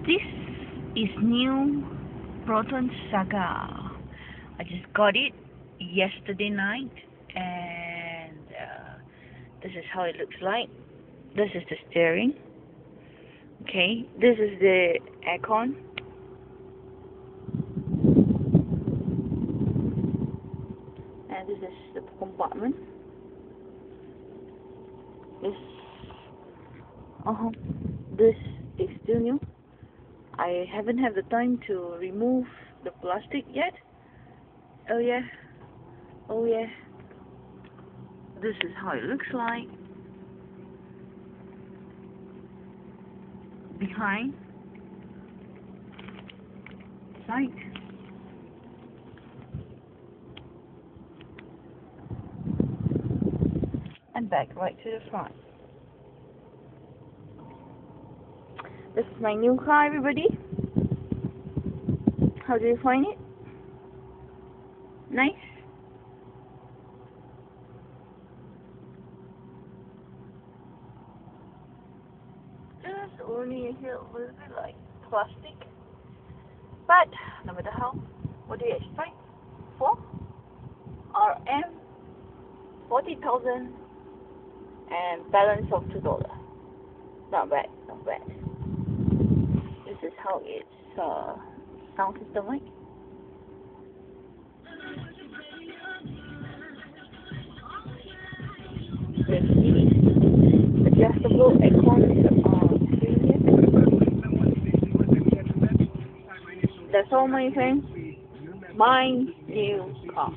This is new Proton Saga. I just got it yesterday night, and this is how it looks like. This is the steering. Okay, this is the aircon. And this is the compartment. This is still new. I haven't had the time to remove the plastic yet. Oh yeah. This is how it looks like. Behind. Side. And back right to the front. This is my new car, everybody. How do you find it? Nice? Just only here a little bit like plastic. But no matter how, what do you expect? For RM 40,000 and balance of $2. Not bad. This is how its sound system like. There's the adjustable aircon here. That's all, my friends. My new car.